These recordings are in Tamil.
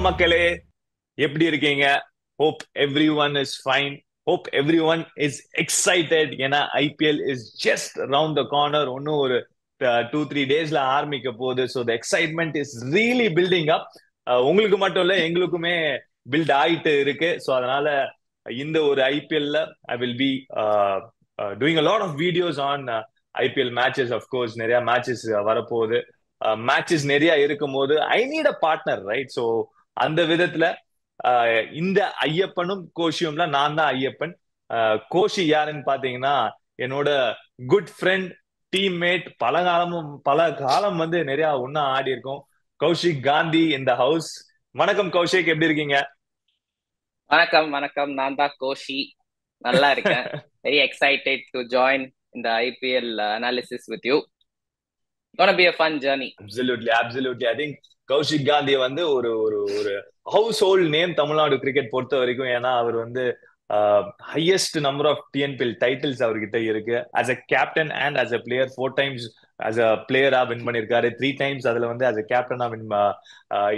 வணக்கம் மக்களே, எப்படி இருக்கீங்க? Hope everyone is fine. Hope everyone is excited. ஏன்னா IPL is just around the corner. இன்னும் ஒரு 2-3 daysல ஆரம்பிக்க போகுது. So the excitement is really building up. உங்களுக்கு மட்டும் இல்ல, எங்களுக்குமே பில்ட் ஆயிட்டு இருக்கு. ஸோ அதனால இந்த ஒரு ஐபிஎல்ல I will be doing a lot of videos on IPL matches. Of course நிறைய மேட்சஸ் வரப்போகுது. மேட்சஸ் நிறைய இருக்கும் போது I need a partner, right? So அந்த விதத்துல இந்த ஐயப்பனும் கோஷியும்ல நான் தான் ஐயப்பன். கோஷி யாருன்னு பாத்தீங்கன்னா என்னோட குட் ஃப்ரெண்ட், டீம்மேட். பல காலம் வந்து நிறைய ஒன்னா ஆடி இருக்கோம். கௌஷிக் காந்தி இந்த ஹவுஸ். வணக்கம் கௌஷிக், எப்படி இருக்கீங்க? வணக்கம் வணக்கம், நான் தான் கோஷி. நல்லா இருக்கேன். வெரி எக்ஸைட்டட் டு ஜாயின் இந்த IPL analysis with you. gonna be a fun journey. Absolutely. I think Kaushik Gandhi வந்து ஒரு ஒரு ஒரு household name Tamil Nadu cricket பொறுத்த வரைக்கும். ஏன்னா அவர் வந்து highest number of TNPL titles அவர்கிட்ட இருக்கு. As a captain and as a player 4 times as a பிளேயரா வின் பண்ணிருக்காரு. 3 times அதுல வந்து ஆஸ் அ கேப்டனா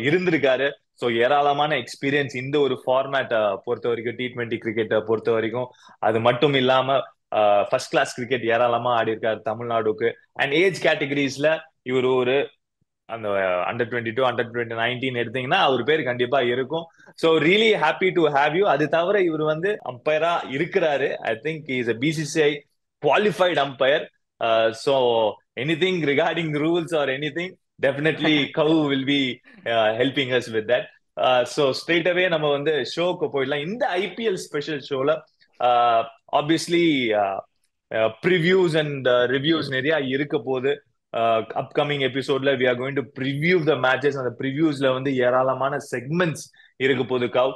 இருந்திருக்காரு. ஸோ ஏராளமான எக்ஸ்பீரியன்ஸ் இந்த ஒரு ஃபார்மேட்டை பொறுத்த வரைக்கும், T20 கிரிக்கெட்டை பொறுத்த வரைக்கும். அது மட்டும் இல்லாம ஃபர்ஸ்ட் கிளாஸ் கிரிக்கெட் ஏராளமா ஆடி இருக்காரு தமிழ்நாடுக்கு. அண்ட் ஏஜ் கேட்டகரிஸ்ல இவர் ஒரு அந்த under-22, under-19 எடுத்தீங்கன்னா அவர் பேர் கண்டிப்பா இருக்கும். So really happy to have you. அது தவிர இவர் வந்து அம்பையரா இருக்கிறாரு. I think is a BCCI qualified umpire. So anything regarding the rules or anything, definitely Kau will be helping us with that. So straight away நம்ம வந்து ஷோக்கு போயிடலாம். இந்த ஐபிஎல் ஸ்பெஷல் ஷோல ஆப்வியஸ்லி ப்ரிவியூஸ் அண்ட் ரிவ்யூஸ் நிறைய இருக்க போகுது. அப்கமிங் எபிசோட்ல we are going to preview the matches. அந்த ப்ரிவியூஸ்ல வந்து ஏராளமான செக்மெண்ட்ஸ் இருக்க போகுது. கவ்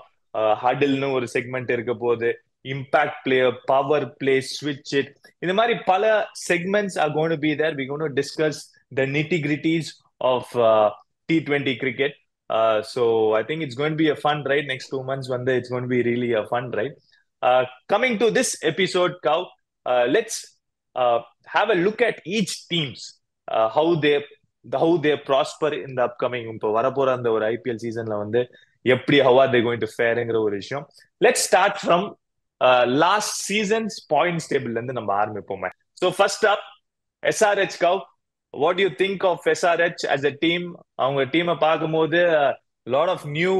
ஹடில்னு ஒரு செக்மெண்ட் இருக்க போகுது, இம்பாக்ட் பிளேயர், பவர் பிளே, ஸ்விட்ச் இட், இந்த மாதிரி பல segments are going to be there. We're going to discuss the nitty-gritties of T20 cricket. So I think it's going to be a fun ride. Next 2 months வந்து it's going to be really a fun ride. Coming to this episode, Cow, let's have a look at each teams, how they prosper in the upcoming. இப்போ வரப்போற அந்த ஒரு ஐபிஎல் சீசன்ல வந்து எப்படி how are they going to fareங்கிற ஒரு விஷயம். Let's start from last season's points table ல இருந்து நம்ம ஆரம்பிப்போமே. So first up, SRH. Cow, what do you think of SRH as a team? அவங்க டீமை பார்க்கும்போது lot of new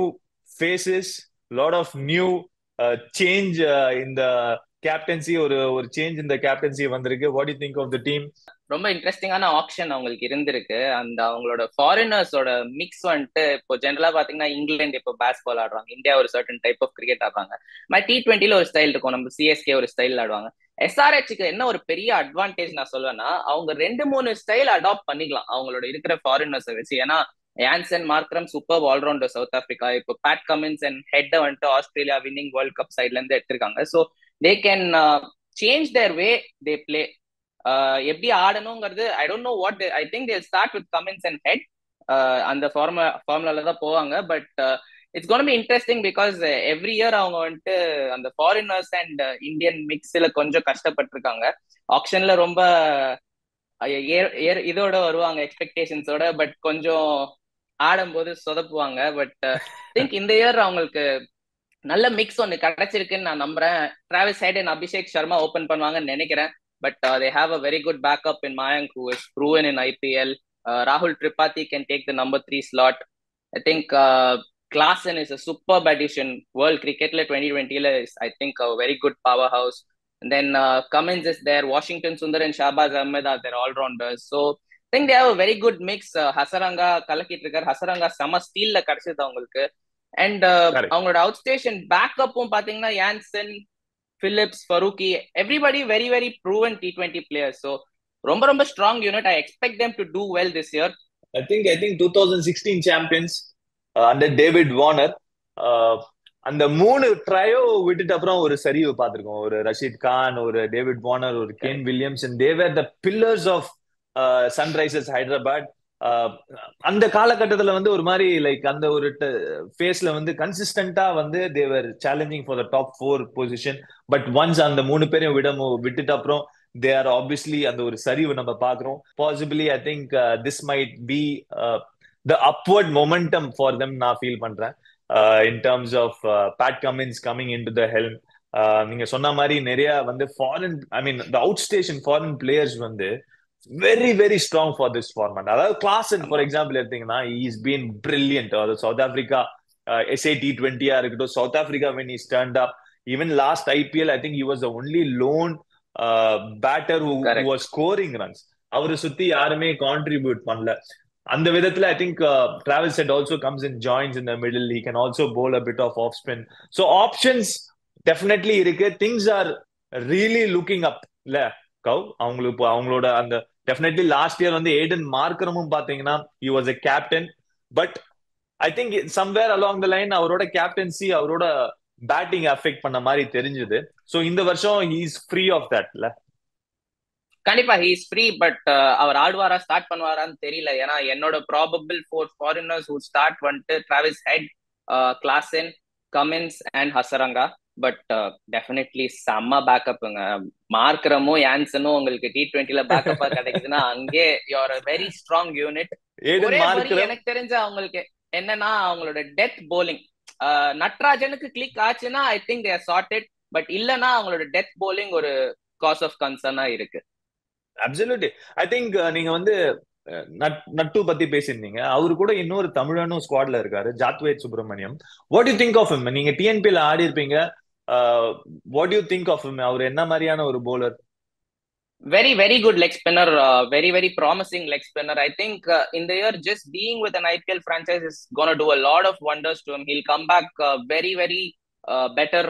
faces, lot of new change in the captaincy. ஒரு சேஞ்ச் இந்த கேப்டன்சி வந்திருக்கு. What you think of the team? ரொம்ப இன்ட்ரெஸ்டிங்கான ஆப்ஷன் அவங்களுக்கு இருந்திருக்கு. அந்த அவங்களோட ஃபாரினர்ஸோட மிக்ஸ் வந்துட்டு இப்போ ஜென்ரலா பாத்தீங்கன்னா இங்கிலாந்து இப்போ பேஸ்பால் ஆடுறாங்க, இந்தியா ஒரு சர்டன் டைப் ஆஃப் கிரிக்கெட் ஆடுறாங்க. T20ல ஒரு ஸ்டைல் இருக்கும், நம்ம சிஎஸ்கே ஒரு ஸ்டைல் ஆடுவாங்க. SRHக்கு என்ன ஒரு பெரிய அட்வான்டேஜ் நான் சொல்லுவேன்னா, அவங்க 2-3 ஸ்டைல் அடாப்ட் பண்ணிக்கலாம் அவங்களோட இருக்கிற ஃபாரினர்ஸை வச்சு. ஏன்னா Jansen Markram super allrounder south Africa. இப்போ பேட் கமின்ஸ் அண்ட் ஹெட் வந்துட்டு ஆஸ்திரேலியா வின்னிங் வேர்ல்ட் கப் சைட்ல இருந்து எடுத்திருக்காங்க. So they can change their way they play. எப்படி ஆடணுங்கிறது I don't know what. I think they start with Cummins and Head. அந்த ஃபார்முலால தான் போவாங்க. But it's gonna be interesting because every year அவங்க வந்துட்டு அந்த ஃபாரினர்ஸ் அண்ட் இந்தியன் மிக்ஸ்ல கொஞ்சம் கஷ்டப்பட்டிருக்காங்க. ஆப்ஷன்ல ரொம்ப இதோட வருவாங்க எக்ஸ்பெக்டேஷன்ஸோட, பட் கொஞ்சம் ஆடும்போது சொதப்புவாங்க. பட் திங்க் இந்த இயர் அவங்களுக்கு நல்ல மிக்ஸ் ஒன்று கிடைச்சிருக்குன்னு நான் நம்புறேன். Travis head and Abhishek Sharma open பண்ணுவாங்கன்னு நினைக்கிறேன். But they have a very good backup in Mayank, who is proven in IPL. Rahul Tripathi can take the number 3 slot. I think Klaasen is a superb addition. World Cricket 2020 is, I think, a very good powerhouse. And then Cummins is there. Washington Sundar and Shahbaz Ahmed are their all-rounders. So I think they have a very good mix. Hasaranga கலக்கிட்டு இருக்காரு. Hasaranga சம ஸ்டீல்ல கிடைச்சது அவங்களுக்கு. அண்ட் அவங்களோட அவுட் ஸ்டேஷன் பேக்கப்பும் பாத்தீங்கன்னா Jansen, Phillips, Faruqi, everybody very proven T20 players. So ரொம்ப strong unit. I expect them to do well this year. I think 2016 champions under David Warner. அந்த 3 ட்ரையோ விட்டுட்டு அப்புறம் ஒரு சரிவு பார்த்திருக்கோம். ஒரு ரஷீத் கான், ஒரு டேவிட் வார்னர், ஒரு can Williams. and they were the pillars of Sunrisers Hyderabad. அந்த காலகட்டத்துல வந்து ஒரு மாதிரி லைக் அந்த ஒரு ஃபேஸ்ல வந்து கன்சிஸ்டன்டா வந்து they were challenging for the top 4 position. But once அந்த 3 பேரையும் விட்டுட்டு அப்புறம் they are obviously அந்த ஒரு சரிவு நம்ம பாக்குறோம். Possibly I think this might be the upward momentum for them நான் ஃபீல் பண்றேன். in terms of Pat Cummins coming into the helm. நீங்க சொன்ன மாதிரி நிறைய வந்து foreign, I mean the out station foreign players வந்து very very strong for this format. அதாவது கிளாசன் ஃபார் எக்ஸாம்பிள் எடுத்தீங்கன்னா இஸ் பீன் பிரில்லியன்ட். அதாவது சவுத் ஆப்பிரிக்கா SA T20 இருக்கட்டும், south Africa when he turned up, even last IPL I think he was the only lone batter who was scoring runs. அவரை சுத்தி யாருமே கான்ட்ரிபியூட் பண்ணல. அந்த விதத்துல I think Travis Head also comes in joins in the middle. He can also bowl a bit of spin. So options definitely இருக்கு. Things are really looking up இல்ல கவ் அவங்களுக்கு. அவங்களோட அந்த டெஃபினெட்லி லாஸ்ட் இயர் வந்து ஏடன் மார்க்கரமும் பாத்தீங்கன்னா he was a captain. But I think somewhere along the line அவரோட கேப்டன்சி அவரோட பேட்டிங் அஃபெக்ட் பண்ண மாதிரி தெரிஞ்சது. ஸோ இந்த வருஷம் he is free of that இல்ல. கண்டிப்பா ஹி இஸ் ஃப்ரீ. பட் அவர் ஆடுவாரா ஸ்டார்ட் பண்ணுவாரான்னு தெரியல. ஏன்னா என்னோட ப்ராபபிள் 4 ஃபாரினர்ஸ் ஹூ ஸ்டார்ட் வந்துட்டு Travis Head, Klaasen, Cummins and Hasaranga. But definitely செம்ம பேக்கப்புங்க. மார்க்கரமும் யான்சனும் உங்களுக்கு T20ல பேக்கப்பா கிடைக்குதுன்னா அங்கே you're a very strong unit. ஒரே வரி எனக்கு தெரிஞ்ச அவங்களுக்கு என்னன்னா அவங்களோட டெத் போலிங். நட்ராஜனுக்கு கிளிக் ஆச்சுன்னா I think they are sorted. But இல்லனா அவங்களோட டெத் போலிங் ஒரு காஸ் ஆஃப் கன்சர்னா இருக்கு. அப்சல்யூட்லி. ஐ திங்க் நீங்க வந்து நட்டு பத்தி பேசியிருந்தீங்க. அவரு கூட இன்னொரு தமிழனும் ஸ்குவாட்ல இருக்காரு, Jathavedh Subramaniam. What you think of him? நீங்க TNPல ஆடி இருப்பீங்க. What you think of him? அவர் என்ன மாதிரியான ஒரு bowler? Very, very good leg spinner. Very, very promising leg spinner. I think in the year, just being with an IPL franchise is going to do a lot of wonders to him. He'll come back very, very better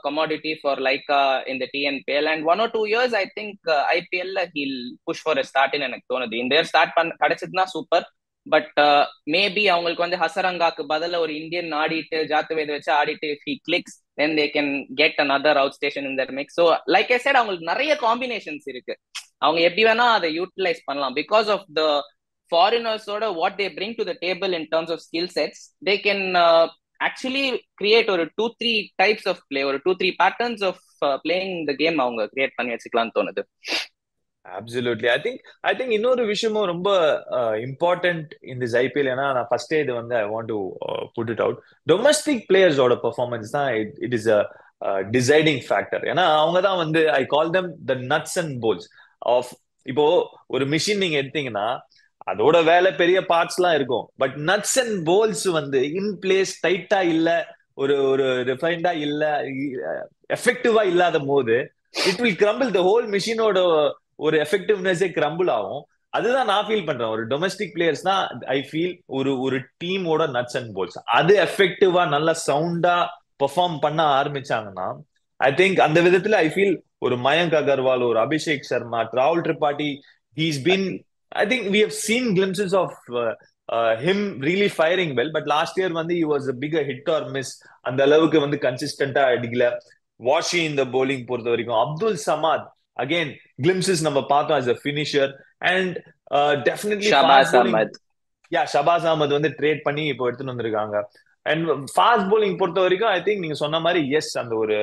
commodity for Laika in the TNPL. And 1 or 2 years, I think IPL he'll push for a start in எனக்கு தோணுது. இந்த இயர் ஸ்டார்ட் கிடைச்சதுன்னா சூப்பர். பட் மேபி அவங்களுக்கு வந்து ஹசரங்காக்கு பதில ஒரு இந்தியன் ஆடிட்டு ஜாத்துவேத வச்சு ஆடிட்டு if he clicks then they can get another outstation in their mix. So like I said, அவங்களுக்கு நிறைய காம்பினேஷன்ஸ் இருக்கு. அவங்க எப்படி வேணா அதை யூட்டிலைஸ் பண்ணலாம். பிகாஸ் ஆஃப் த ஃபாரினர்ஸோட what they bring to the table in terms of skill sets, they can actually create ஒரு 2-3 டைப்ஸ் ஆஃப் பிளே, ஒரு 2-3 patterns of playing the game அவங்க கிரியேட் பண்ணி வச்சுக்கலாம்னு தோணுது. அப்சல்யூட்லி. ஐ திங்க் இன்னொரு விஷயமும் ரொம்ப இம்பார்ட்டன்ட் இன் திஸ் IPL. ஏன்னா நான் ஃபர்ஸ்டே இது வந்து I want to put it out. Domestic பிளேயர்ஸோட பெர்ஃபார்மன்ஸ் தான் it is a deciding factor. ஏன்னா அவங்க தான் வந்து I call them the nuts and bolts of. இப்போ ஒரு மிஷின் நீங்க எடுத்தீங்கன்னா அதோட வேலை பெரிய பார்ட்ஸ் எல்லாம் இருக்கும். பட் நட்ஸ் அண்ட் போல்ஸ் வந்து இன் பிளேஸ் டைட்டா இல்ல, ஒரு ஒரு ரிஃபைன்டா இல்ல, எஃபெக்டிவா இல்லாத போது it will crumble. The whole மிஷினோட ஒரு எஃபெக்டிவ்னஸே கிரம்பிள் ஆகும். அதுதான் நான் ஃபீல் பண்றேன். ஒரு டொமஸ்டிக் பிளேயர்ஸ் தான் ஐ ஃபீல் ஒரு டீமோட நட்ஸ் அண்ட் போல்ஸ். அது எஃபெக்டிவா நல்ல சவுண்டா பெர்ஃபார்ம் பண்ண ஆரம்பிச்சாங்கன்னா ஐ திங்க் அந்த விதத்துல ஐ ஃபீல் ஒரு மயங்க் அகர்வால், ஒரு அபிஷேக் சர்மா, ராகுல் Tripathi, he's been, I think we have seen glimpses of him really firing well. But last year வந்து he was a bigger hit or miss. அந்த அளவுக்கு வந்து கன்சிஸ்டன்டா அடிக்கல. வாஷி இந்த bowling பொறுத்த வரைக்கும். அப்துல் சமாத் again glimpses நம்ம பார்த்தோம் as a finisher. And definitely fast bowling. Shabaz Ahmed வந்து ட்ரேட் பண்ணி இப்போ எடுத்துட்டு வந்திருக்காங்க. அண்ட் ஃபாஸ்ட் போலிங் பொறுத்த வரைக்கும் ஐ திங்க் நீங்க சொன்ன மாதிரி எஸ், அந்த ஒரு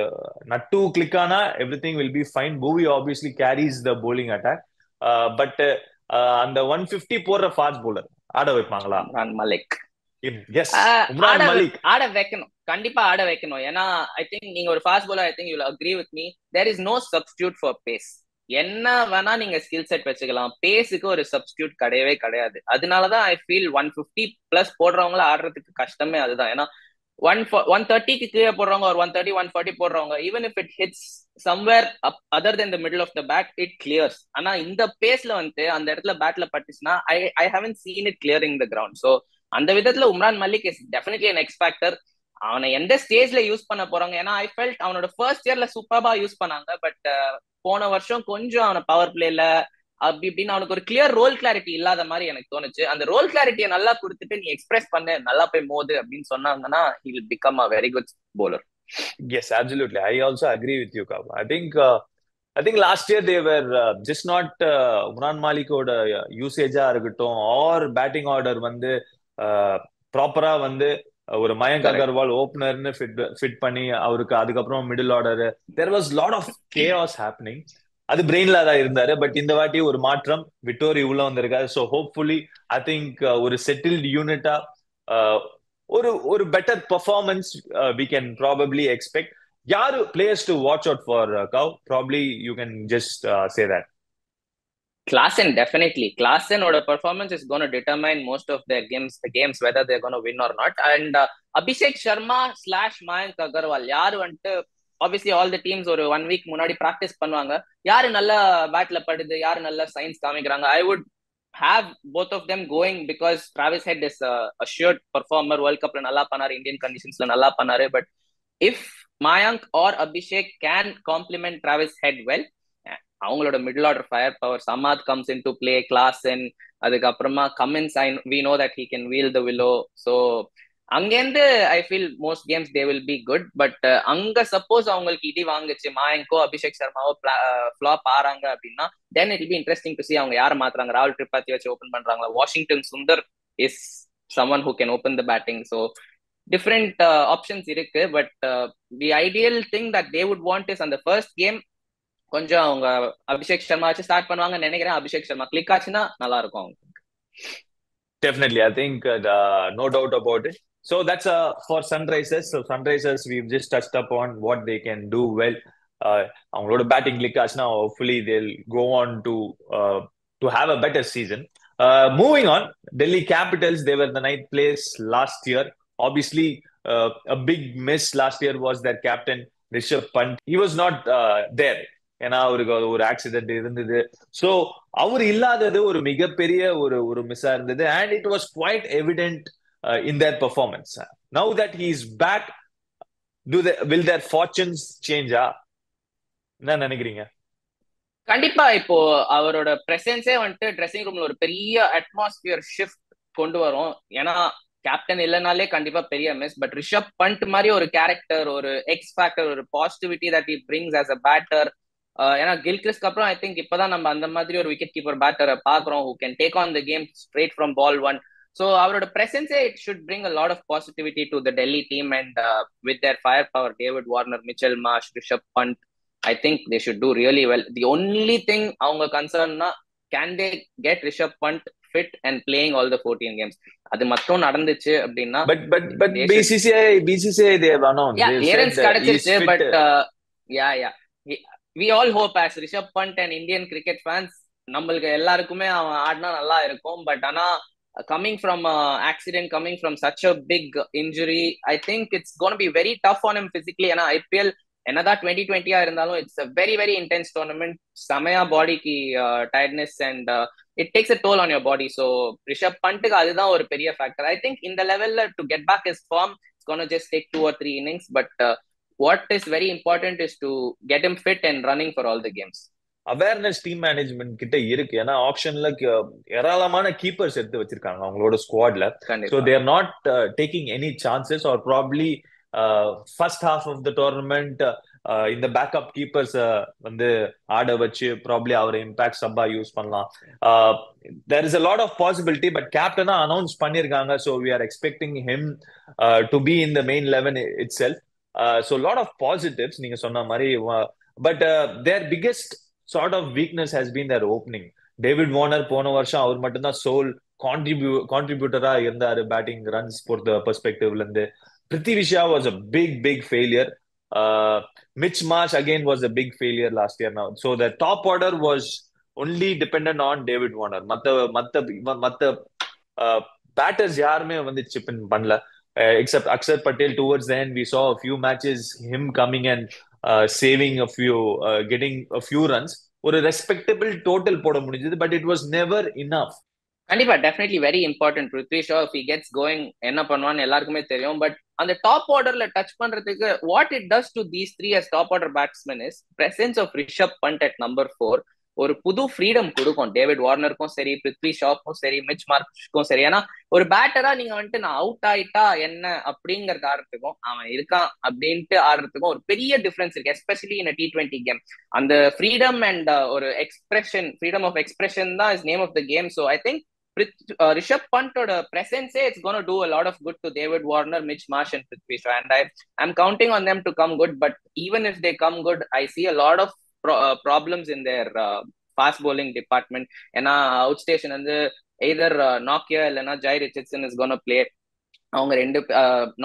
நட்டு கிளிக் ஆனா everything will be fine. Bhuvi obviously carries the bowling attack. But அந்த 150 போடுற ஃபாஸ்ட் போலர் ஆட வைப்பாங்களா? மலிக். எஸ், உம்ரான் மலிக் ஆட வைக்கணும், கண்டிப்பா ஆட வைக்கணும். ஏன்னா ஐ திங்க் நீங்க ஒரு fast bowler, I think you will agree with me, there is no substitute for pace. என்ன வேணா நீங்க ஸ்கில் செட் வச்சுக்கலாம், பேஸுக்கு ஒரு சப்ஸ்டிடியூட் கிடையவே கிடையாது. அதனாலதான் ஐ ஃபீல் 150 பிளஸ் போடுறவங்கள ஆடுறதுக்கு கஷ்டமே அதுதான். ஏன்னா 130க்கு கீழே போடுறவங்க, ஒரு 130 140 போடுறவங்க, even if it hits somewhere other than the middle of the bat, it clears. ஆனா இந்த பேஸ்ல வந்து அந்த இடத்துல பேட்ல பட்டுச்சுன்னா I haven't seen it clearing the ground. So அந்த விதத்துல Umran Malik is definitely an X factor. அவனை எந்த ஸ்டேஜ்ல யூஸ் பண்ண போறாங்க? ஏன்னா ஐ ஃபெல்ட் அவனோட ஃபர்ஸ்ட் இயர்ல சூப்பர்பா யூஸ் பண்ணாங்க. பட் போன வருஷம் கொஞ்சம் அவனை பவர் பிளேல அப்படி இப்படின்னு அவனுக்கு ஒரு கிளியர் ரோல் கிளாரிட்டி இல்லாத மாதிரி எனக்கு தோணுச்சு. அந்த ரோல் கிளாரிட்டியை நல்லா கொடுத்துட்டு நீ எக்ஸ்பிரஸ் பண்ண, நல்லா போய் மோது அப்படின்னு சொன்னாங்கன்னா he will become a very good bowler. Yes, absolutely. I also agree with you, Kav. I think last year they were just not Umran மாலிக்கோட யூசேஜா இருக்கட்டும் ஆர் பேட்டிங் ஆர்டர் வந்து ப்ராப்பரா வந்து ஒரு மயங்க் அகர்வால் ஓப்பனர்னு ஃபிட் பண்ணி அவருக்கு அதுக்கப்புறம் middle order, there was lot of chaos happening. அது பிரெயின்ல தான் இருந்தாரு. பட் இந்த வாட்டி ஒரு மாற்றம், விட்டோரி உள்ள வந்திருக்காரு. ஸோ ஹோப்ஃபுல்லி ஐ திங்க் ஒரு செட்டில்டு யூனிட்டா ஒரு better performance we can probably expect. யாரு players to watch out for, Cow? Probably you can just say that. Klaasen, definitely. Klaasen or performance is going to determine most of their games, whether they're going to win or not. And Abhishek Sharma slash Mayank Agarwal, யாரு வந்துட்டு obviously all the teams ஒரு 1 week முன்னாடி ப்ராக்டிஸ் பண்ணுவாங்க. யாரு நல்ல பேட்ல படுது, யாரு நல்ல சயின்ஸ் காமிக்கிறாங்க. I would have both of them going because Travis Head is a assured performer. World Cupல நல்லா பண்ணாரு, Indian conditionsல நல்லா பண்ணாரு. But if Mayank or Abhishek can complement Travis Head well, அவங்களோட middle order fire power, Samad comes in to play, Klaasen, அதுக்கப்புறமா Cummins, we know that he can wield the willow. So அங்கேருந்து I feel most games they will be good. But அங்க சப்போஸ் அவங்களுக்கு இடி வாங்குச்சு, மாயங்கோ அபிஷேக் சர்மாவோ ஃபிளாப் ஆறாங்க அப்படின்னா, then it be interesting to see அவங்க யாரை மாத்துறாங்க. ராகுல் திரிபாத்தி வச்சு ஓபன் பண்றாங்களா, Washington Sundar is someone who can open the batting. So different options இருக்கு. But the ideal thing that they would want is on the first game கொஞ்சம் அவங்க அபிஷேக் சர்மா வச்சு ஸ்டார்ட் பண்ணுவாங்கன்னு நினைக்கிறேன். அபிஷேக் சர்மா கிளிக் ஆச்சுன்னா நல்லா இருக்கும் அவங்க. Definitely, I think no doubt about it. So that's for Sunrisers. So Sunrisers, we've just touched upon what they can do well. அவங்களோட பேட்டிங் கிளிக் ஆச்சுன்னா hopefully they'll go on to have a better season. Moving on, Delhi Capitals, they were the ninth place last year. Obviously, a big miss last year was their captain Rishabh Pant. He was not there. ஏன்னா அவருக்கு ஒரு ஆக்சிடென்ட் இருந்தது. ஸோ அவர் இல்லாதது ஒரு மிகப்பெரிய ஒரு மிஸ்ஸா இருந்தது. And it was quite evident in their performance. Now that he is back, will their fortunes சேஞ்சா? என்ன நினைக்கிறீங்க? கண்டிப்பா இப்போ அவரோட பிரசன்ஸே வந்துட்டு ட்ரெஸ்ஸிங் ரூம்ல ஒரு பெரிய அட்மாஸ்பியர் ஷிஃப்ட் கொண்டு வரும். ஏன்னா கேப்டன் இல்லைனாலே கண்டிப்பா பெரிய மிஸ். பட் ரிஷப் பண்ட் மாதிரி ஒரு கேரக்டர், ஒரு எக்ஸ் ஃபேக்டர், ஒரு positivity that he brings as a batter. ஏன்னா கில்கிறிஸ்க்கு அப்புறம் ஐ திங்க் இப்பதான் நம்ம அந்த மாதிரி ஒரு விக்கெட் கீப்பர் பேட்டரை பாக்குறோம் who can take on the game straight from ball one. So அவரோட பிரசன்ஸே it should bring a lot of positivity to the Delhi team. And with their firepower, David Warner, Mitchell Marsh, Rishabh Pant, I think they should do really well. The only thing அவங்க கன்சர்ன்னா, can they get Rishabh Pant fit and playing all the 14 games? அது மட்டும் நடந்துச்சு அப்படின்னா, but BCCI they have announced, yeah, they clearance said கிடைச்சிருச்சு. he's fit. But yeah, we all hope as Rishabh Pant and Indian cricket fans, நம்மளுக்கு எல்லாருக்குமே அவன் ஆடினா நல்லா இருக்கும். பட் ஆனா coming from accident, coming from such a big injury, I think it's going to be very tough on him physically. ஏன்னா IPL என்னதான் 2020 இருந்தாலும் it's a very very intense tournament. செமையா பாடிக்கு tiredness and it takes a toll on your body. So Rishabh பண்ட்டுக்கு அதுதான் ஒரு பெரிய ஃபேக்டர். I think இந்த லெவல்ல to get back his form, it's going to just take 2 or 3 innings. But what is very important is to get him fit and running for all the games. Awareness team management கிட்ட இருக்கு. ஏன்னா ஆப்ஷன்ல ஏராளமான கீப்பர்ஸ் எடுத்து வச்சிருக்காங்க அவங்களோட ஸ்குவாட்ல. So they're not taking any chances. Or probably first half of the tournament இந்த பேக்கப் கீப்பர்ஸ் வந்து ஆட வச்சு ப்ராப்ளி அவரை இம்பாக்ட் சப்பா யூஸ் பண்ணலாம். There is a lot of possibility. But கேப்டனா அனௌன்ஸ் பண்ணிருக்காங்க. So we are expecting him to be in the main 11 itself. So lot of positives நீங்க சொன்ன மாதிரி. But their biggest sort of weakness has been their opening. David Warner போன வருஷம் அவர் மட்டும்தான் சோல் கான்ட்ரிபியூட்டரா இருந்தாரு பேட்டிங் ரன்ஸ் பொறுத்த பெர்ஸ்பெக்டிவ்ல இருந்து. பிருத்வி விஷா was a big failure. Mitch Marsh again was a big failure last year now. So the top order was only dependent on David Warner. மத்த பேட்டர்ஸ் யாருமே வந்து சிப் இன் பண்ணல except Akshar Patel. Towards the end we saw a few matches him coming and saving a few, getting a few runs. ஒரு ரெஸ்பெக்டபிள் டோட்டல் போட முடிஞ்சது. But it was never enough. கண்டிப்பா, definitely very important. Prithvi Shaw if he gets going என்ன பண்ணுவான்னு எல்லாருக்குமே தெரியும். பட் அந்த டாப் ஆர்டர்ல டச் பண்றதுக்கு what it does to these three as top order batsmen is presence of Rishabh Pant at number 4. ஒரு புது ஃப்ரீடம் கொடுக்கும் டேவிட் வார்னருக்கும் சரி, பிருத்வி ஷாக்கும் சரி, மிச் மார்க்கும் சரி. ஏன்னா ஒரு பேட்டரா நீங்க வந்துட்டு நான் அவுட் ஆயிட்டா என்ன அப்படிங்கறது ஆடுறதுக்கும், அவன் இருக்கான் அப்படின்ட்டு ஆடுறதுக்கும் ஒரு பெரிய டிஃபரன்ஸ் இருக்கு. Especially in T20 game. அந்த ஃப்ரீடம் அண்ட் ஒரு எக்ஸ்பிரஷன், ஃப்ரீடம் ஆஃப் எக்ஸ்பிரஷன் தான் is name of the game. So I think Rishabh Pantோட presence it's going to do a lot of good to David Warner, Mitch Marsh and Prithvi Shaw, and I'm counting on them to come good. But even if they come good, I see a lot of problems in their fast bowling department. ஏன்னா outstation வந்து either Nokia இல்லைன்னா Jai Richardson is going to play. அவங்க ரெண்டு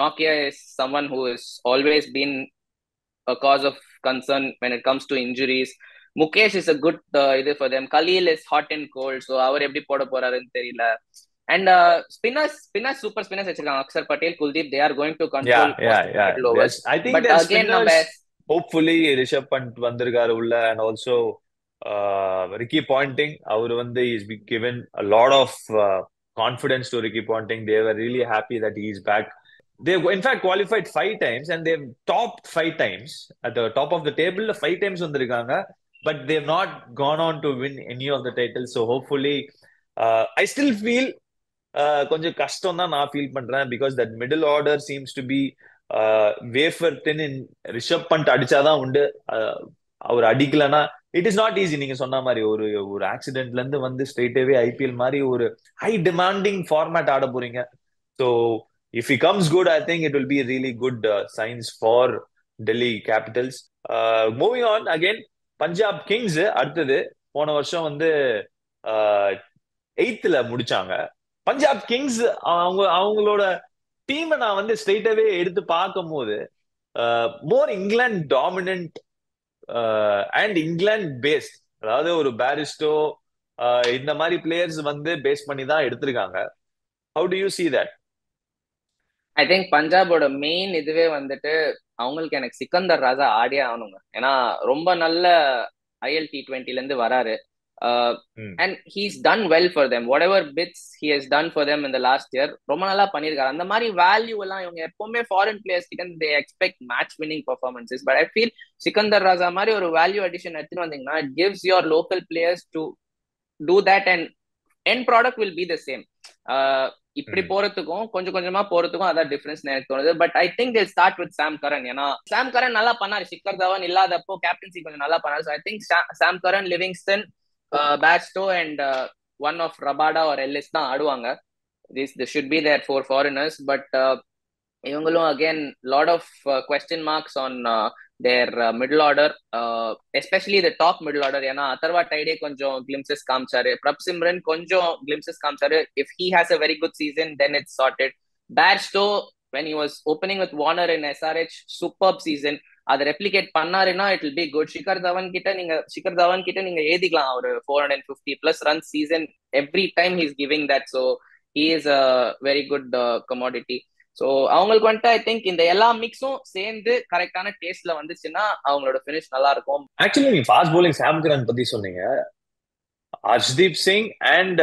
Nokia is someone who has always been a cause of concern when it comes to injuries. Mukesh is a good இது for them. Khalil is hot and cold, so அவர் எப்படி போட போறாருன்னு தெரியல. And spinners super spinners வச்சிருக்காங்க. Akshar Patel, Kuldeep, they are going to control most of the middle overs. I think But their again நம்ம spinners, hopefully Rishabh Pant வந்திருக்காரு உள்ள, and also Ricky Ponting, அவர் வந்து is given a lot of confidence to Ricky Ponting. They were really happy that he is back. They've in fact qualified 5 times and they've topped 5 times at the top of the table. 5 times வந்திருக்காங்க, but they've not gone on to win any of the titles. So hopefully, I still feel கொஞ்சம் கஷ்டம் தான் நான் ஃபீல் பண்றேன், because that middle order seems to be wafer thin. In Rishabh Pant அடிச்சாதான் உண்டு, அவர் அடிக்கலன்னா இட் இஸ் நாட் ஈஸி. நீங்க சொன்ன மாதிரி ஒரு ஒரு ஆக்சிடென்ட்ல இருந்து வந்து ஸ்ட்ரெயிட்டாவே ஐபிஎல் மாதிரி ஒரு ஹை டிமாண்டிங் ஃபார்மேட் ஆட போறீங்க. So if he comes good, I think it will be really good science for Delhi Capitals. Moving on again, Punjab Kings அடுத்தது போன வருஷம் வந்து 8th முடிச்சாங்க. பஞ்சாப் கிங்ஸ் அவங்களோட டீமை நான் வந்து ஸ்ட்ரெயிட்டாவே எடுத்து பார்க்கும் போது more England dominant and England based, அதாவது ஒரு பாரிஸ்டோ இந்த மாதிரி பிளேயர்ஸ் வந்து பேஸ் பண்ணி தான் எடுத்திருக்காங்க. How do you see that? I think பஞ்சாபோட மெயின் இதுவே வந்துட்டு அவங்களுக்கு எனக்கு சிக்கந்தர் ராஜா ஆடியே ஆகணுங்க. ஏன்னா ரொம்ப நல்ல IL T20ல இருந்து வராரு. And he's done well for them. Whatever bits he has done for them in the last year, ரொம்ப நல்லா பண்ணிருக்காரு. அந்த மாதிரி வேல்யூ எல்லாம் இவங்க எப்பவுமே ஃபாரின் பிளேயர்ஸ் கிட்ட they expect match winning performances. But I feel Sikandar Raza மாதிரி ஒரு வேல்யூ அடிஷன் எடுத்துட்டு வந்தீங்கன்னா it gives your local players to do that and end product will be the same. இப்படி போறதுக்கும் கொஞ்சம் கொஞ்சமா போறதுக்கும் அதான் டிஃபரன்ஸ் எனக்கு தோணுது. But I think they'll start with சாம் கரன். ஏன்னா சாம் கரன் நல்லா பண்ணாரு, ஷிக்கர் தவான் இல்லாதப்போ கேப்டன்சி கொஞ்சம் நல்லா பண்ணாரு. So I think Sam Curran, Livingstone, Bairstow and one of Rabada or Ellis தான் ஆடுவாங்க. This should be their 4 foreigners. But இவங்களும் again lot of question marks on their middle order, especially the top middle order. ஏன்னா அதர்வா டைடே கொஞ்சம் கிளிம்சஸ் காமிச்சாரு, பிரப் சிம்ரன் கொஞ்சம் glimpses காமிச்சாரு. If he has a very good season, then it's sorted. Bairstow, when he was opening with Warner in SRH, superb season. அதை ரெப்ளிகேட் பண்ணாருன்னா it will be good. Shikhar Dhawan கிட்ட நீங்க ஏதிக்கலாம் ஒரு 450+ run season every time he is giving that. So he is a very good commodity. So அவங்களுக்கு வந்துட்டு ஐ திங்க் இந்த எல்லா மிக்ஸும் சேர்ந்து கரெக்டான டேஸ்ட்ல வந்துச்சுன்னா அவங்களோட ஃபினிஷ் நல்லா இருக்கும். ஆக்சுவலி நீங்க ஃபாஸ்ட் bowling சாம் கரன் பத்தி சொன்னீங்க. ஹர்ஷ்தீப் சிங் அண்ட்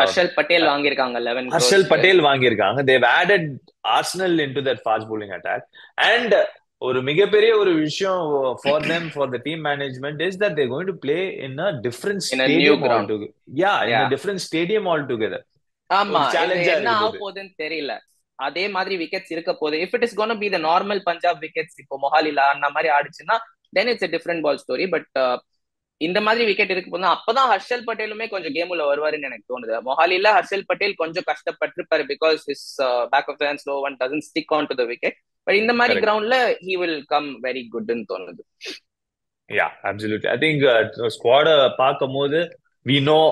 ஹர்ஷல் பட்டேல் வாங்கியிருக்காங்க 11 ஹர்ஷல் பட்டேல் வாங்கியிருக்காங்க. They've added arsenal into that fast bowling attack. And ஒரு மிகப்பெரிய ஒரு விஷயம் for them, for the team management, is that they're going to play in a different stadium altogether. in a different stadium altogether. ஆமா, என்ன ஆக போகுதுன்னு தெரியல. அதே மாதிரி விக்கெட்ஸ் இருக்க போகுது. If it is gonna be the normal Punjab wickets, இப்போ மொஹாலில அந்த மாதிரி ஆடிச்சுன்னா then it's a different ball story. பட் இந்த மாதிரி விக்கெட் இருக்கு போது அப்பதான் ஹர்ஷல் பட்டேலுமே கொஞ்சம் கேம் உள்ள வருவாருன்னு எனக்கு தோணுது. மொஹாலில ஹர்ஷல் பட்டேல் கொஞ்சம் கஷ்டப்பட்டிருப்பாரு because his back of the hand slow one doesn't stick on to the wicket. But இந்த மாதிரி கிரவுண்ட்ல he will come very good ன்னு தோணுது. Yeah, absolutely. I think squad பார்க்கும்போது we know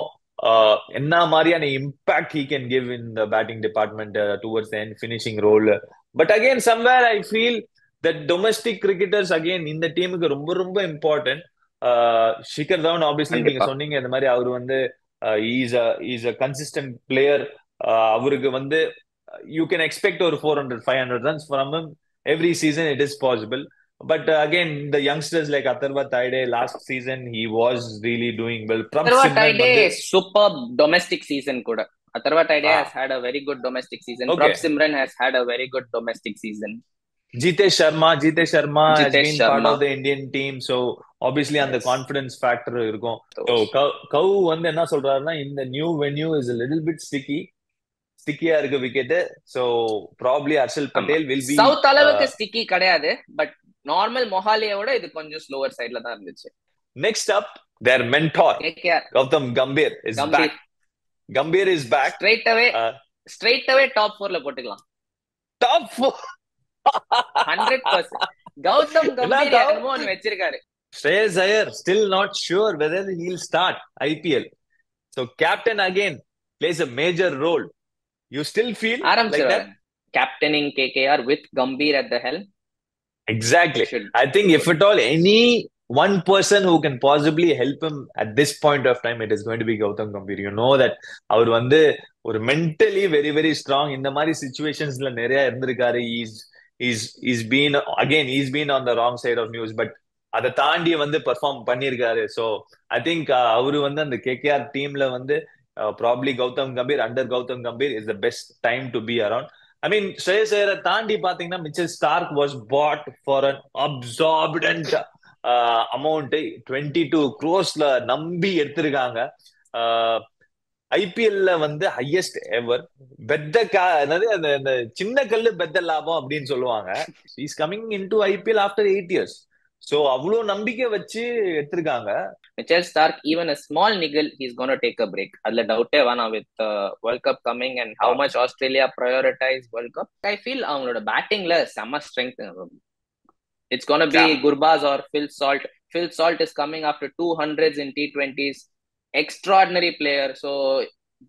என்ன மாதிரியான impact he can give in the batting department towards the end, finishing role. But again, somewhere I feel that domestic cricketers again இந்த டீமுக்கு ரொம்ப ரொம்ப important. ஷிகர் தவன் ஆப்வியஸ்லி நீங்க சொன்னீங்க இந்த மாதிரி அவர் வந்து இஸ் அ கன்சிஸ்டன்ட் பிளேயர். அவருக்கு வந்து யூ கேன் எக்ஸ்பெக்ட் ஒரு 400-500 runs from him every season. It is possible. But again, the youngsters like Atharva Taide, last season he was really doing well. Atharva Taide superb domestic season kuda. Atharva Taide has had a very good domestic season. Okay. Prab Simran has had a very good domestic season. Jitesh Sharma has been part of the Indian team, so obviously அந்த கான்ஃபிடன்ஸ் ஃபேக்டர் இருக்கும். ஸோ கவு வந்து என்ன சொல்றாருன்னா, இந்த new venue is a little bit ஸ்டிக்கியா இருக்கு wicket. So probably Harshal Patel will be south அளவுக்கு ஸ்டிக்கி கிடையாது, பட் நார்மல் மொஹாலியோட இது கொஞ்சம் ஸ்லோவர் சைடுல தான் இருந்துச்சு. Next up their mentor Gautam Gambhir is back. Gambhir is back. Straight away top 4ல போட்டுக்கலாம். டாப் 4 100%. கௌதம் கம்பீர் என்னமோ ஒன்னு வச்சிருக்காரு. Shreyas Iyer still not sure whether he'll start IPL. So captain again plays a major role. You still feel like that? ஆரம்பிச்சிருவாரு. Captaining KKR with Gambhir at the helm. Exactly. Should I think do if good. at all any one person who can possibly help him at this point of time, it is going to be Gautam Gambhir. You know that அவர் வந்து ஒரு mentally very very strong. இந்த மாதிரி situationsல நிறைய இருந்திருக்காரு. He's been again he's been on the wrong side of news, but அதை தாண்டி வந்து பெர்ஃபார்ம் பண்ணியிருக்காரு. ஸோ ஐ திங்க் அவரு வந்து அந்த கேகேஆர் டீம்ல வந்து probably Gautam Gambhir under Gautam Gambhir is the best time to be around. I mean Shreyas ஐயரை தாண்டி பாத்தீங்கன்னா Mitchell Starck was bought for an exorbitant amount 22 crores நம்பி எடுத்திருக்காங்க. ஐபிஎல்ல வந்து ஹையஸ்ட் எவர் என்னது அந்த சின்ன கல்லு பெத்த லாபம் அப்படின்னு சொல்லுவாங்க. Is coming in to IPL after 8 years. So அவ்வளவு நம்பிக்கை வச்சு எடுத்திருக்காங்க. Mitchell Stark, even a small niggle, he's going to take a break. Adla doubt vana with World Cup coming and how much Australia prioritize World Cup. I feel அவங்களோட பேட்டிங்ல செம்ம strength. It's going to be Gurbaz or Phil Salt. Phil Salt is coming after 200s in T20s. Extraordinary player. So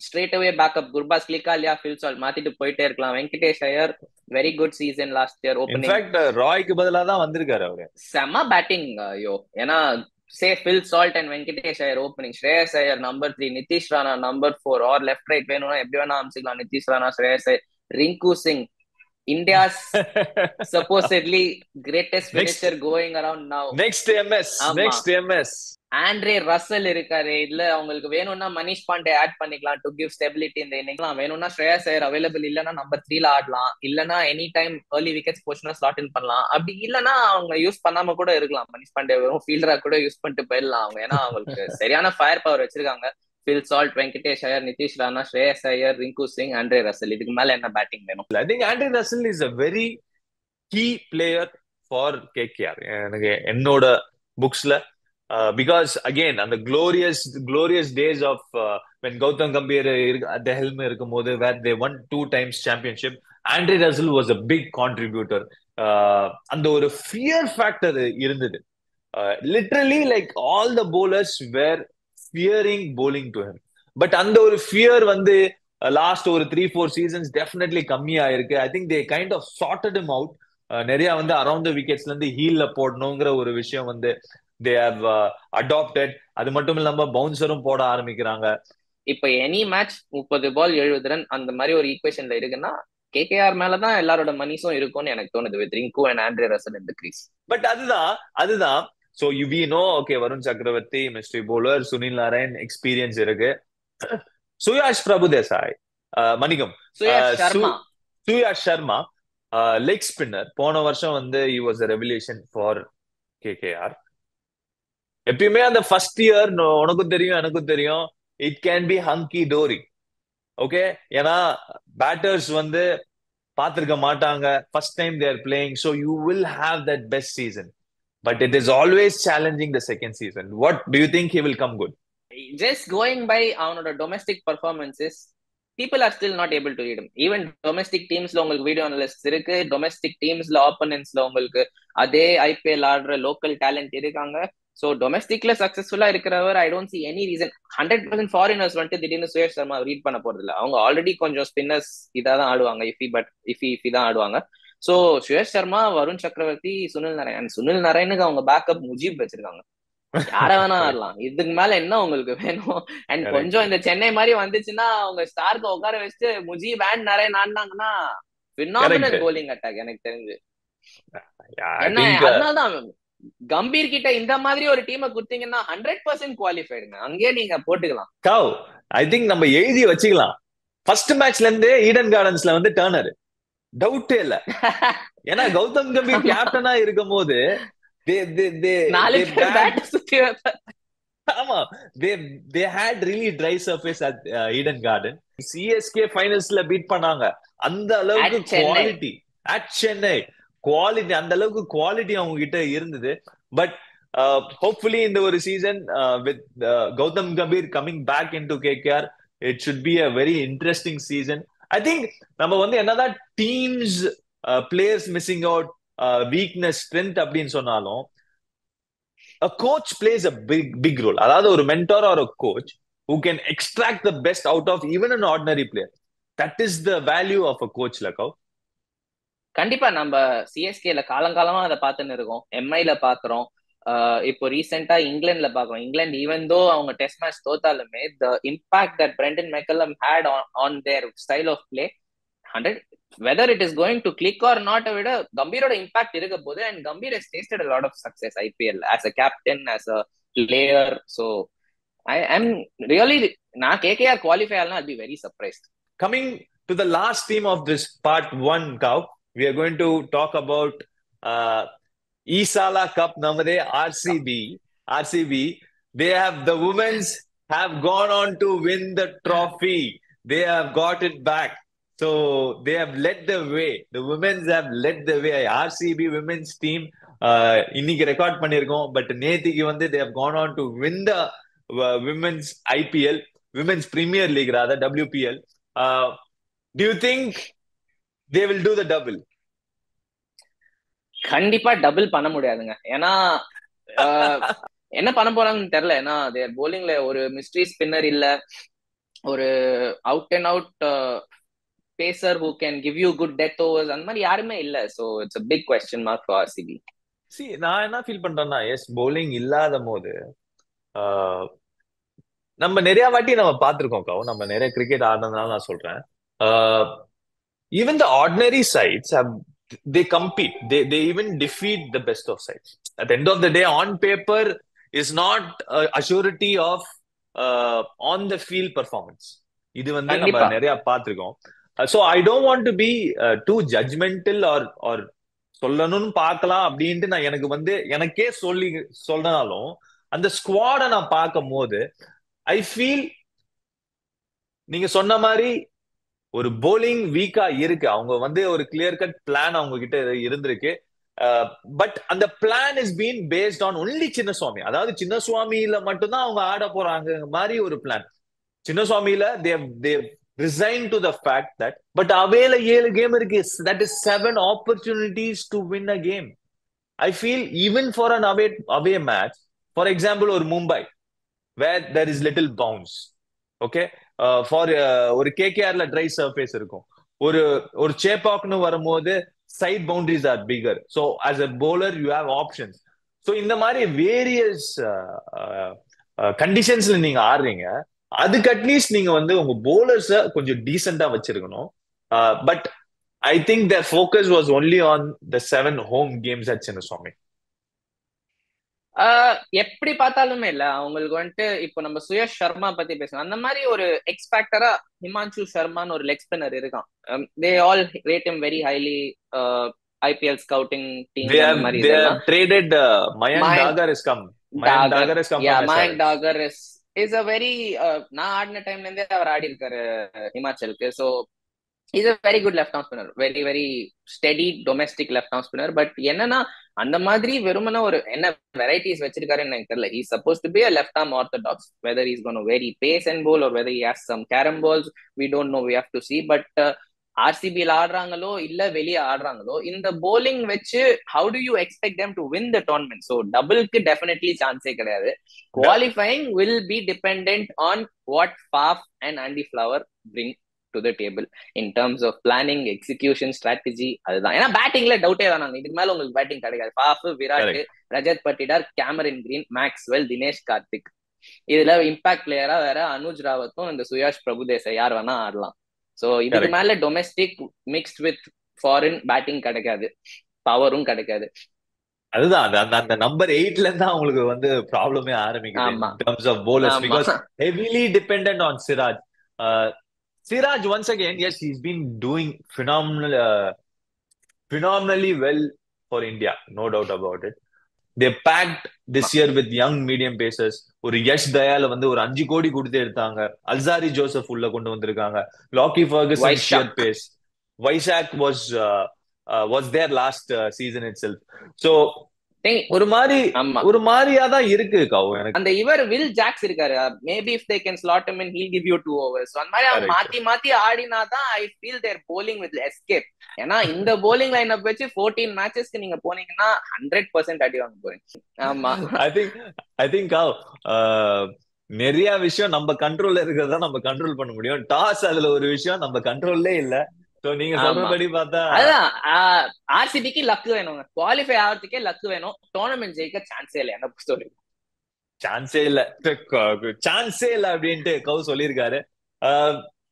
straight away backup. Gurbaz click இல்லையா, Phil Salt மாத்திட்டு போயிட்டே இருக்கலாம். Venkatesh Iyer very good season last year opening. In fact ராய்க்கு பதிலா தான் வந்திருக்காரு அவரு. செம்ம பேட்டிங் யோ. ஏன்னா say Phil Salt and Venkatesh Iyer opening, Shreyas Iyer number 3, Nitish Rana number 4, or left right வேணும்னா எப்படி வேணா அமிச்சிக்கலாம். Nitish Rana, Shreyas Iyer, Rinku Singh, India's supposedly greatest finisher going around now. Next MS. Andre Russell இருக்காரு. இல்ல அவங்களுக்கு வேணும்னா மனிஷ் பாண்டே ஆட் பண்ணிக்கலாம் டு கிவ் ஸ்டெபிலிட்டி இந்த இன்னிங்லாம். வேணும்னா ஸ்ரேயஸ் ஐயர் அவைலபிள் இல்லைன்னா நம்பர் 3ல ஆடலாம். இல்லனா எனி டைம் ஏர்லி விக்கெட்ஸ் போச்சுன்னா ஸ்லாட் இன் பண்ணலாம். அப்படி இல்லனா அவங்க யூஸ் பண்ணாம கூட இருக்கலாம். மனிஷ் பாண்டே வெறும் ஃபீல்டரா கூட யூஸ் பண்ணிட்டு போயிடலாம் அவங்க. ஏன்னா அவங்களுக்கு சரியான ஃபயர் பவர் வச்சிருக்காங்க. Phil Salt, Venkatesh Iyer, Nitish Rana, Shreyas Iyer, Rinku Singh, Andre Russell. இதுக்கு மேல என்ன பேட்டிங் வேணும்? I think Andre Russell is a very key player for KKR. எனக்கு என்னோட புக்ஸ்ல because again and the glorious days of when Gautam Gambhir at the helm இருக்கும்போது where they won 2 times championship, Andre Russell was a big contributor. அந்த ஒரு fear factor இருந்தது. Literally like all the bowlers were fearing bowling to him. But அந்த ஒரு fear வந்து லாஸ்ட் ஒரு 3-4 seasons definitely கம்மியா இருக்கு. I think they kind of sorted him out. நிறைய வந்து அரௌண்ட் த விக்கெட்ஸ்ல இருந்து ஹீல்ல போடணுங்கிற ஒரு விஷயம் வந்து they have adopted. அது மட்டும் இல்லாம பவுன்சரும் போட ஆரம்பிக்கிறாங்க. இப்ப எனி மேட்ச் 30 பால் 70 ரன் அந்த மாதிரி ஒரு ஈக்குவேஷன்ல இருக்குன்னா கேகேஆர் மேலதான் எல்லாரோட மனிஸும் இருக்கும்னு எனக்கு தோணுது with Rinku and Andre Russell in the crease. But அதுதான் so we know okay Varun Chakravarthy mystery bowler, Sunil Narine experience இருக்கு. சுயாஷ் பிரபுதேசாய் மணிகம் சுயாஷ் சர்மா லெக் ஸ்பின்னர் போன வருஷம் வந்து he was a revelation for KKR. எப்பயுமே அந்த ஃபர்ஸ்ட் இயர் உனக்கும் தெரியும் எனக்கும் தெரியும் it can be hunky dory. Okay, ஏன்னா பேட்டர்ஸ் வந்து பார்த்திருக்க மாட்டாங்க, first time they are playing, so you will have that best season. But it is always challenging the second season. What do you think he will come good? Just going by அவனோட domestic performances, people are still not able to read him. Even domestic teamsல உங்களுக்கு வீடியோ அனலிஸ்ட் இருக்கு, டொமஸ்டிக் டீம்ஸ்ல ஆப்போனன்ட்ஸ்ல உங்களுக்கு அதே ஐபிஎல் ஆடுற லோக்கல் டேலண்ட் இருக்காங்க. சோ டொமஸ்டிக்ல சக்சஸ்ஃபுல்லா இருக்கிறவர் I don't see any reason 100% foreigners வந்துட்டு திடீர்னு சுயேஷ் சர்மா ரீட் பண்ண போறது இல்லை. அவங்க ஆல்ரெடி கொஞ்சம் ஸ்பின்னர்ஸ் இதான் ஆடுவாங்க, இஃபி தான் ஆடுவாங்க. சோ சுயேஷ் சர்மா, வருண் சக்கரவர்த்தி, சுனில் நாராயணுக்கு அவங்க பேக்கப் முஜீப் வச்சிருக்காங்க. யார வேணா ஆடலாம். இதுக்கு மேல என்ன உங்களுக்கு வேணும்? அண்ட் கொஞ்சம் இந்த சென்னை மாதிரி வந்துச்சுன்னா அவங்க ஸ்டார்க்க உட்கார வச்சுட்டு முஜீப் அண்ட் நிறைய ஆடினாங்கன்னா பினாமினல் போலிங் அட்டாக் எனக்கு தெரிஞ்சு. என்ன அதனாலதான் கம்பீர் கிட்ட இந்த மாதிரி ஒரு டீமை குடுத்தீங்கன்னா 100% குவாலிஃபைடுங்க. அங்கேயே நீங்க போட்டுக்கலாம். கவ் ஐ திங்க் நம்ம எழுதி வச்சுக்கலாம். ஃபர்ஸ்ட் மேட்ச்ல இருந்து ஈடன் கார்டன்ஸ்ல வந்து டர்னர் டவுட்டே இல்ல. ஏன்னா கௌதம் கம்பீர் கேப்டனா இருக்கும் போது they had really dry surface at Eden Garden. CSK finalsல பீட் பண்ணாங்க. அந்த அளவுக்கு குவாலிட்டி at Chennai, குவாலிட்டி அந்த அளவுக்கு குவாலிட்டி அவங்க கிட்ட இருந்தது. பட் hopefully இந்த ஒரு season with Gautam Gambhir coming back into KKR, it should be a very interesting season. I think நம்ம வந்து என்னதான் teams players missing out, weakness, strength அப்படின்னு சொன்னாலும் a coach plays a big role. அதாவது ஒரு mentor or a coach who can extract the best out of even an ordinary player. that is the value of a coach like how. கண்டிப்பா நம்ம சிஎஸ்கேல காலங்காலமா அதை பார்த்துன்னு இருக்கோம், எம்ஐல பாக்குறோம், இப்போ ரீசெண்டா இங்கிலாந்துல பாக்குறோம். இங்கிலாந்து ஈவன் தோ அவங்க டெஸ்ட் மேட்ச் தோத்தாலுமே the impact that Brendon McCullum had on their style of play 100 whether it is going to click or not விட கம்பீரோட இம்பாக்ட் இருக்க போது. And Gambhir has tasted a lot of success IPL as a captain, as a player. So I'm really, நான் கேகேஆர் குவாலிஃபை ஆகலாம், I'll be very surprised. Coming to the last theme of this part 1, Cow, we are going to talk about Isala Cup Namade RCB. They have, the women's have gone on to win the trophy. They have got it back. So they have led the way. The women's have led the way. RCB women's team இன்னைக்கு ரெக்கார்ட் பண்ணிருக்கோம். பட் நேத்திக்கு வந்து they have gone on to win the women's IPL, women's Premier League rather, WPL. Do you think they will do the double? கண்டிப்பா டபுள் பண்ண முடியாதுங்க. ஏன்னா என்ன பண்ண போறாங்கன்னு தெரியல. ஏன்னா தேர் போலிங்ல ஒரு மிஸ்ட்ரி ஸ்பின்னர் இல்ல, ஒரு out and out pacer who can give you good death overs அந்த மாதிரி யாருமே இல்ல. So it's a big question mark for RCB. See, நான் என்ன ஃபீல் பண்றேன்னா, எஸ் போலிங் இல்லாத போது நம்ம நிறைய வாட்டி நம்ம பார்த்திருக்கோம் கோ, நம்ம நிறைய கிரிக்கெட் ஆடுறதுனால நான் சொல்றேன், even the ordinary sides have they compete, they even defeat the best of sides. At the end of the day, on paper is not a surety of on the field performance. இது வந்து நம்ம நிறைய பார்த்திருக்கோம். So I don't want to be too judgmental or சொல்லணும்னு பார்க்கலாம் அப்படின்ட்டு நான் எனக்கு வந்து எனக்கே சொல்றனாலும் அந்த ஸ்குவாடை நான் பார்க்கும் போது ஐ ஃபீல் நீங்க சொன்ன மாதிரி ஒரு போலிங் வீக்கா இருக்கு. அவங்க வந்து ஒரு கிளியர் கட் பிளான் அவங்க கிட்ட இருந்திருக்கு. பட் அந்த plan is been based on only Chinnaswamy. அதாவது சின்னசுவாமியில மட்டும்தான் அவங்க ஆட போறாங்க மாதிரி ஒரு பிளான். சின்னசுவாமியில they resigned to the fact that but அவேல 7 கேம் இருக்கு. that is 7 opportunities to win a game. I feel even for an away match, for example ஒரு Mumbai where there is little bounce, okay, for ஒரு கேகேஆர்ல ட்ரை சர்ஃபேஸ் இருக்கும், ஒரு சேப்பாக்னு வரும்போது side boundaries are bigger. So as a bowler you have options. So இந்த மாதிரி வேரியஸ் கண்டிஷன்ஸ்ல நீங்க ஆடுறீங்க. அதுக்கு அட்லீஸ்ட் நீங்க வந்து உங்க போலர்ஸ கொஞ்சம் டீசெண்டா வச்சிருக்கணும். But I think their focus was only on the 7 home games at Chinnaswamy. எப்படி பார்த்தாலுமே இல்ல அவங்களுக்கு வந்துட்டு இப்போ நம்ம சுயஷ் சர்மா பத்தி பேசணும். அந்த மாதிரி ஒரு எக்ஸ்பேக்டரா ஹிமான்சு சர்மான்னு ஒரு லெக் ஸ்பின்னர் இருக்கான். They all rate him very highly. IPL scouting team அந்த மாதிரி இதெல்லாம் traded Mayank Dagar has come. Mayank Dagar has come. Yeah, Mayank Dagar is a very நான் ஆடின டைம்ல இருந்தே அவர் ஆடி இருக்காரு ஹிமாச்சலுக்கு. So is a very good left arm spinner, very very steady domestic left arm spinner. But என்னன்னா அந்த மாதிரி வெறுமனா ஒரு என்ன வெரைட்டிஸ் வச்சிருக்காருன்னு எனக்கு தெரியல. He's supposed to be a left arm orthodox. Whether he's going to vary pace and bowl or whether he has some carom balls, we don't know, we have to see. But RCBல ஆடுறாங்களோ இல்ல வெளியே ஆடுறாங்களோ இந்த bowling வச்சு how do you expect them to win the tournament? So டபுள்க்கு டெஃபினெட்லி சான்ஸே கிடையாது. Qualifying will be dependent on what Faf and Andy Flower bring to the table in terms of planning, execution, strategy. அதுதான். ஏன்னா பேட்டிங்ல டவுட்டே வேணாங்க. இதுக்கு மேல உங்களுக்கு பேட்டிங் கிடைக்காது. Puff, Virat, Rajat Patidar, Cameron green, Maxwell, Dinesh Karthik, இதுல இம்பாக்ட் பிளேயரா வேற அனுஜ் ராவத்தும் இந்த சுயாஷ் பிரபுதேசாய் யார் வேணா ஆடலாம். சோ இதுக்கு மேல domestic mixed with foreign batting கிடைக்காது, பவரும் கிடைக்காது. அதுதான் அந்த நம்பர் 8ல இருந்தா உங்களுக்கு வந்து ப்ராப்ளமே ஆரம்பிக்குது in terms of bowlers because heavily dependent on Siraj. Siraj once again, yes, he's been doing phenomenally well for India, no doubt about it. They packed this year with young medium pacers. ஒரு யஷ் தயால வந்து ஒரு 5 கோடி கொடுத்து எடுத்தாங்க. அல்சாரி ஜோசப் உள்ள கொண்டு வந்திருக்காங்க. Lockie Ferguson sheer pace. Vyshak was there last season itself. So ஒரு மாதிரியா தான் இருக்கு கவு. எனக்கு அந்த இவர் வில் ஜாக்ஸ் இருக்காரு. Maybe if they can slot him in he'll give you 2 overs. அந்த மாதிரி அவங்க மாத்தி ஆடினா தான் I feel they're bowling with escape. ஏன்னா இந்த bowling லைன் அப் வச்சு 14 மேட்சஸ்க்கு நீங்க போனீங்கன்னா 100% அடி வாங்க போறீங்க. ஆமா, I think நிறைய விஷயம் நம்ம கண்ட்ரோல்ல இருக்கிறதா நம்ம கண்ட்ரோல் பண்ண முடியும். டாஸ் அதுல ஒரு விஷயம் நம்ம கண்ட்ரோல்லே இல்ல. சோ நீங்க ஆமா, சொல்றபடி பார்த்தா அதுதான். ஆர்சிபிக்கு லக் வேணுங்க, குவாலிஃபை ஆகிறதுக்கே லக் வேணும், டோர்னமெண்ட் ஜெயிக்க சான்ஸே இல்லை என்ன பொறுத்த வரைக்கும். சான்ஸே இல்ல, சான்ஸே இல்ல அப்படின்ட்டு கவு சொல்லியிருக்காரு.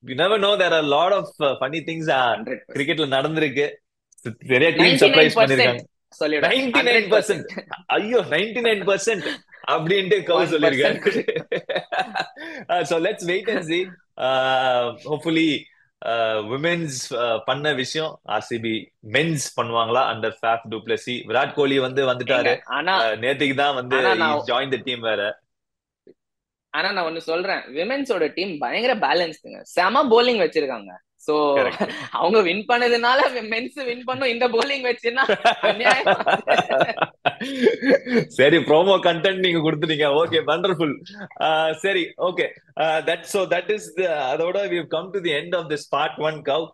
You never know, there are lot of funny things 100%. கிரிக்கெட்ல நடந்திருக்கு. நிறைய டீம் சர்ப்ரைஸ் 99% பண்ணிருக்காங்க. சொல்லிவிடுவேன், 99%, 100%. ஐயோ 99% அப்படின்ட்டு கவு 1% சொல்லியிருக்காரு. So let's wait and see. Hopefully women's பண்ண விஷயம் ஆர்சிபி மென்ஸ் பண்ணுவாங்களா அண்டர் ஃபேஃப் டுப்ளசி. விராட் கோலி ஏங்க, வந்துட்டாரு. ஆனா நேத்துக்கு தான் ஆனா நான் ஜாயின் த டீம் வேற. ஆனா நான் ஒண்ணு சொல்றேன், விமென்ஸோட டீம் பயங்கர பேலன்ஸ்டுங்க, செம போலிங் வச்சிருக்காங்க. So correct. அவங்க வின் பண்ணதுனால மென்ஸ் வின் பண்ணும், இந்த போலிங் வச்சுன்னா அநியாயம் அது. சரி, ப்ரோமோ கண்டென்ட் நீங்க கொடுத்துட்டீங்க. Okay, wonderful. சரி, ஓகே. தட் இஸ் அதோட we have come to the end of this part 1 கவ்.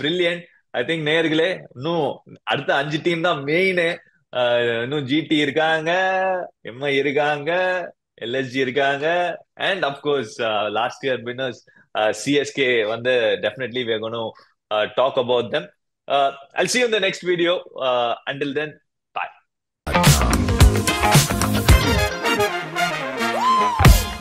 பிரில்லியன்ட். ஐ திங்க் நேயர்களே, இன்னும் அடுத்த 5 டீம் தான் மெயின். இன்னும் ஜிடி இருக்காங்க, எம்ஐ இருக்காங்க, எல்எஸ்ஜி இருக்காங்க, and of course last year winners CSK வந்து definitely we are going to talk about them. I'll see you in the next video. Until then,